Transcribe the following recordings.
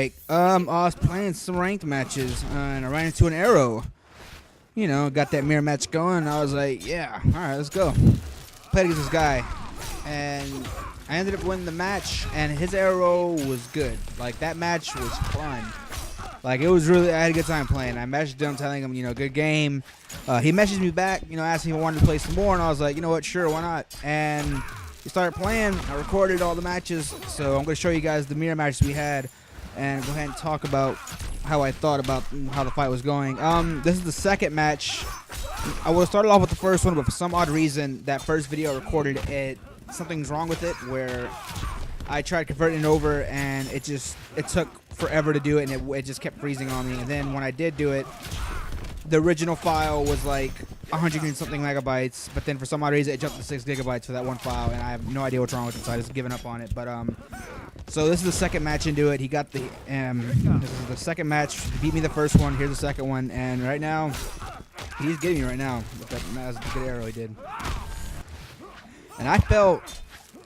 right. I was playing some ranked matches and I ran into an arrow. You know, got that mirror match going. I was like, yeah, all right, let's go. Played against this guy, and I ended up winning the match. And his arrow was good. Like that match was fun. Like it was really, I had a good time playing. I messaged him, telling him, you know, good game. He messaged me back, you know, asking if I wanted to play some more, and I was like, you know what, sure, why not? And we started playing. I recorded all the matches, so I'm going to show you guys the mirror matches we had, and go ahead and talk about how I thought about how the fight was going. This is the second match. I would have started off with the first one, but for some odd reason, that first video I recorded, something's wrong with it, where I tried converting it over, and it took forever to do it, and it just kept freezing on me. And then when I did do it, the original file was like 100 and something megabytes, but then for some odd reason it jumped to 6 gigabytes for that one file, and I have no idea what's wrong with it, so I just given up on it. But so this is the second match into it. He got the this is the second match. He beat me the first one. Here's the second one, and right now he's getting me right now with that good arrow he did. And I felt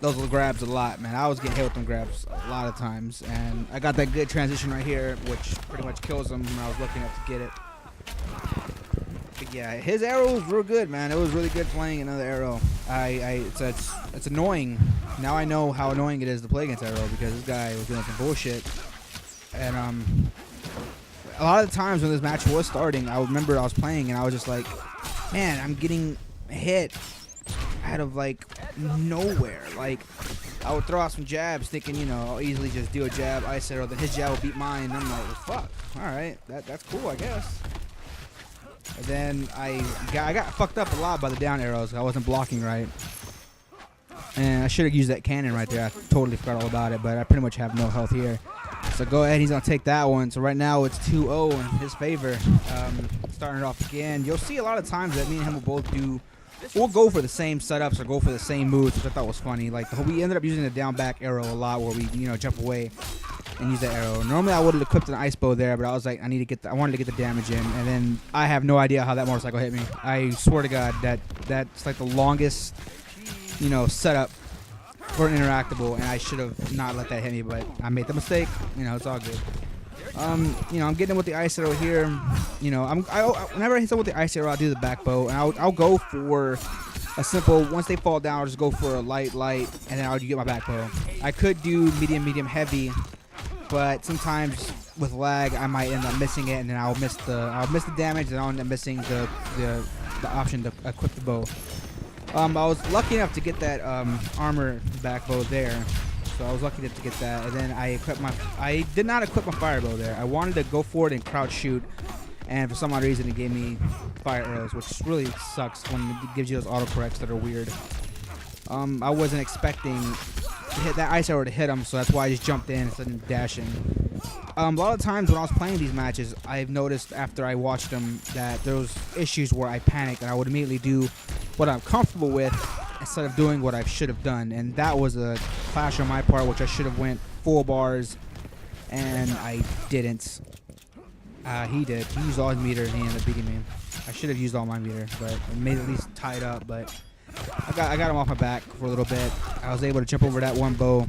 those little grabs a lot, man. I was getting hit with them grabs a lot of times, and I got that good transition right here, which pretty much kills him when I was looking up to get it. But yeah, his arrow was real good, man. It was really good playing another arrow. It's annoying. Now I know how annoying it is to play against arrow, because this guy was doing some bullshit. And a lot of the times when this match was starting, I remember I was playing and I was just like, man, I'm getting hit out of like nowhere. Like I would throw out some jabs thinking, you know, I'll easily just do a jab, ice arrow, then his jab will beat mine, and I'm like, well, fuck, alright, that's cool, I guess. And then I got fucked up a lot by the down arrows. I wasn't blocking right, and I should have used that cannon right there. I totally forgot all about it, but I pretty much have no health here. So go ahead, he's gonna take that one. So right now it's 2-0 in his favor. Starting it off again. You'll see a lot of times that me and him will both do. We'll go for the same setups or go for the same moves, which I thought was funny. Like we ended up using the down back arrow a lot, where we, you know, jump away and use that arrow. Normally I would have equipped an ice bow there, but I was like, I wanted to get the damage in, and then I have no idea how that motorcycle hit me. I swear to God that's like the longest, you know, setup for an interactable, and I should have not let that hit me, but I made the mistake. You know, it's all good. You know, I'm getting in with the ice arrow here. You know, whenever I hit someone with the ice arrow, I'll do the back bow, and I'll go for a simple, once they fall down, I'll just go for a light, and then I'll get my back bow. I could do medium, heavy, but sometimes with lag, I might end up missing it, and then I'll miss the damage, and I'll end up missing the option to equip the bow. I was lucky enough to get that armor back bow there. So I was lucky enough to get that, and then I did not equip my fire bow there. I wanted to go forward and crouch shoot, and for some odd reason it gave me fire arrows, which really sucks when it gives you those autocorrects that are weird. I wasn't expecting to hit that ice arrow to hit him, so that's why I just jumped in instead of dashing. A lot of times when I was playing these matches, I've noticed after I watched them that there was issues where I panicked and I would immediately do what I'm comfortable with instead of doing what I should have done, and that was a clash on my part, which I should have went full bars, and I didn't. He did. He used all his meter, and he ended up beating me. I should have used all my meter, but I made it at least tied up. But I got him off my back for a little bit. I was able to jump over that one bow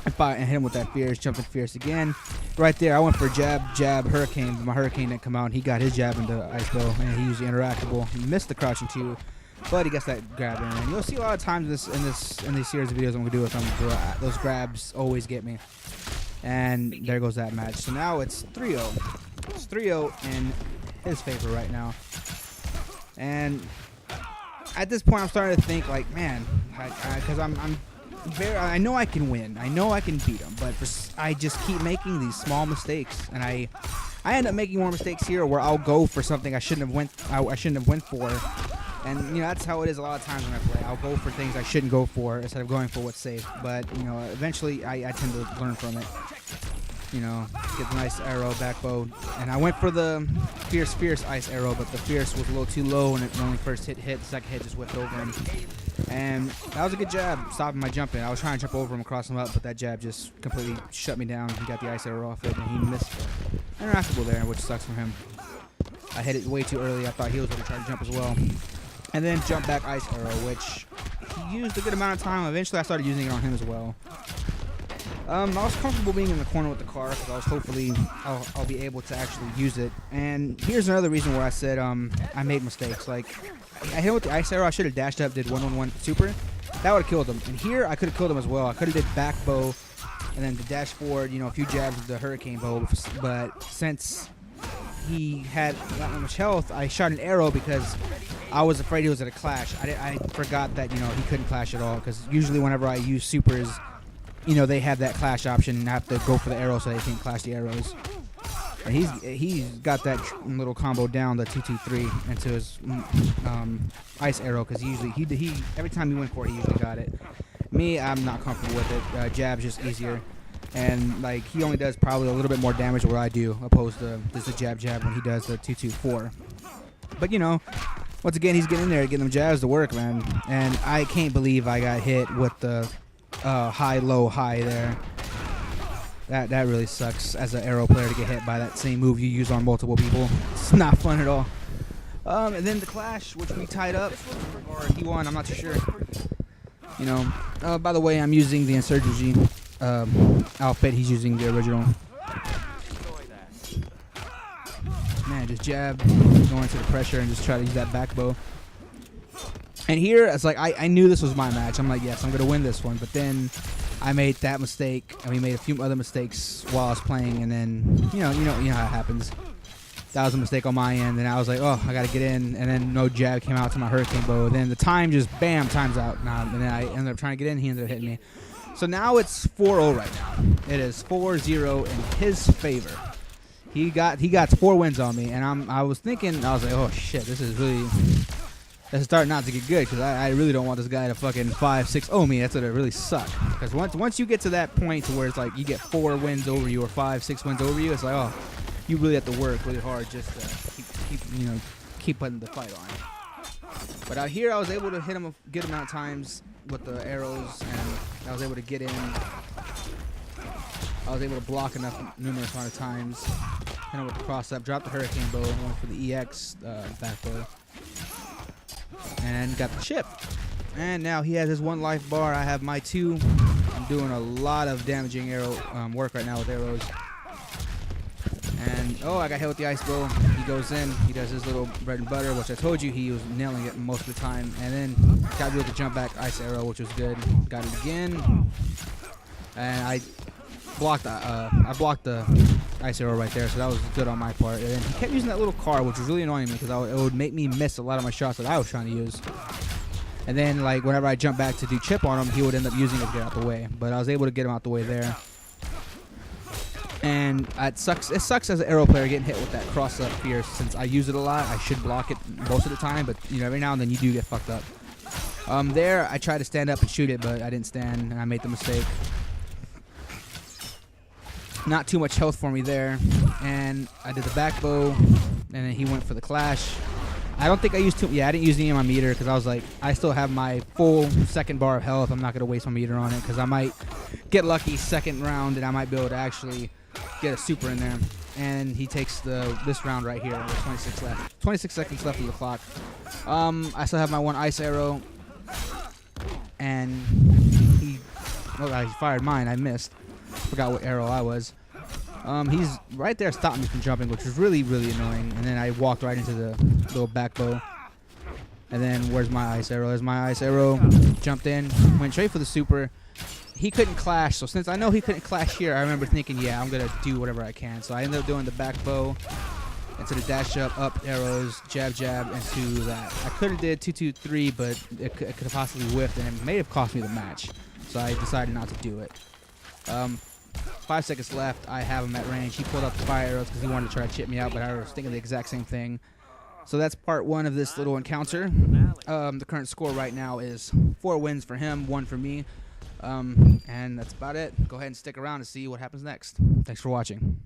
and hit him with that fierce, jumping fierce again. Right there, I went for jab, hurricane. But my hurricane didn't come out, and he got his jab into ice bow, and he used the interactable. He missed the crouching too, but he gets that grab in. And you'll see a lot of times in these series of videos I'm gonna do with him, those grabs always get me. And there goes that match. So now it's 3-0. It's 3-0 in his favor right now. And at this point, I'm starting to think like, man, because I know I can win. I know I can beat him, but I just keep making these small mistakes, and I end up making more mistakes here where I'll go for something I shouldn't have went for. And, you know, that's how it is a lot of times when I play. I'll go for things I shouldn't go for instead of going for what's safe. But, you know, eventually I tend to learn from it. You know, get the nice arrow, back bow. And I went for the fierce ice arrow, but the fierce was a little too low, and it only first hit. The second hit just whipped over him. And that was a good jab, stopping my jumping. I was trying to jump over him and cross him up, but that jab just completely shut me down. He got the ice arrow off it, and he missed interactable there, which sucks for him. I hit it way too early. I thought he was going to try to jump as well. And then jump back ice arrow, which he used a good amount of time. Eventually I started using it on him as well. I was comfortable being in the corner with the car because I was hopefully I'll be able to actually use it. And here's another reason where I said I made mistakes. Like I hit him with the ice arrow. I should have dashed up, did 1-on-1 super. That would have killed him. And here I could have killed him as well. I could have did back bow, and then the dash forward. You know, a few jabs with the hurricane bow. But since he had not much health, I shot an arrow because I was afraid he was at a clash. I forgot that, you know, he couldn't clash at all, because usually whenever I use supers, you know, they have that clash option and I have to go for the arrow so they can't clash the arrows. And he's got that little combo down, the 2-2-3, into his ice arrow, because he every time he went for it, he usually got it. Me, I'm not comfortable with it. Jab's just easier. And like he only does probably a little bit more damage than what I do, opposed to just a jab when he does the 2-2-4. But you know, once again, he's getting in there, getting them jabs to work, man. And I can't believe I got hit with the high, low, high there. That really sucks as an arrow player to get hit by that same move you use on multiple people. It's not fun at all. And then the clash, which we tied up, or he won, I'm not too sure. You know, by the way, I'm using the Insurgency outfit. He's using the original. Man, just jab, go into the pressure, and just try to use that back bow. And here, it's like I knew this was my match. I'm like, yes, I'm gonna win this one. But then I made that mistake, and we made a few other mistakes while I was playing. And then you know how it happens. That was a mistake on my end, and I was like, oh, I gotta get in. And then no jab came out to my hurricane bow. And then the time just bam, time's out. And then I ended up trying to get in. He ended up hitting me. So now it's 4-0 right now. It is 4-0 in his favor. He got 4 wins on me, and I was thinking, I was like, oh shit, this is starting not to get good, because I really don't want this guy to fucking 5-6-0 me. That's gonna really suck. Because once you get to that point to where it's like you get 4 wins over you or 5-6 wins over you, it's like, oh, you really have to work really hard just to keep putting the fight on. But out here, I was able to hit him a good amount of times with the arrows, and I was able to get in. I was able to block numerous amount of times. Hit him with the cross up, dropped the hurricane bow, and went for the EX back bow, and got the chip. And now he has his 1 life bar. I have my 2. I'm doing a lot of damaging arrow work right now with arrows. And oh, I got hit with the ice bow. He goes in. He does his little bread and butter, which I told you he was nailing it most of the time. And then got rid of the jump back ice arrow, which was good. Got it again, and I blocked the ice arrow right there, so that was good on my part. And then he kept using that little car, which was really annoying me, because it would make me miss a lot of my shots that I was trying to use. And then like whenever I jump back to do chip on him, he would end up using it to get out the way. But I was able to get him out the way there. And it sucks as an arrow player getting hit with that cross up here, since I use it a lot. I should block it most of the time, but you know, every now and then you do get fucked up. There I tried to stand up and shoot it, but I didn't stand, and I made the mistake. Not too much health for me there, and I did the back bow, and then he went for the clash. I don't think I used I didn't use any of my meter, because I was like, I still have my full second bar of health. I'm not going to waste my meter on it, because I might get lucky second round, and I might be able to actually get a super in there. And he takes this round right here. There's 26 left. 26 seconds left of the clock. I still have my 1 ice arrow, and he fired mine. I missed. Forgot what arrow I was. He's right there stopping me from jumping, which was really, really annoying. And then I walked right into the little back bow. And then where's my ice arrow? There's my ice arrow. Jumped in, went straight for the super. He couldn't clash, so since I know he couldn't clash here, I remember thinking, yeah, I'm gonna do whatever I can. So I ended up doing the back bow into the dash up arrows, jab into that. I could have did 2-2-3, but it could have possibly whiffed, and it may have cost me the match. So I decided not to do it. 5 seconds left. I have him at range. He pulled up the fire arrows because he wanted to try to chip me out, but I was thinking the exact same thing. So that's part 1 of this little encounter. The current score right now is 4 wins for him, 1 for me. And that's about it. Go ahead and stick around to see what happens next. Thanks for watching.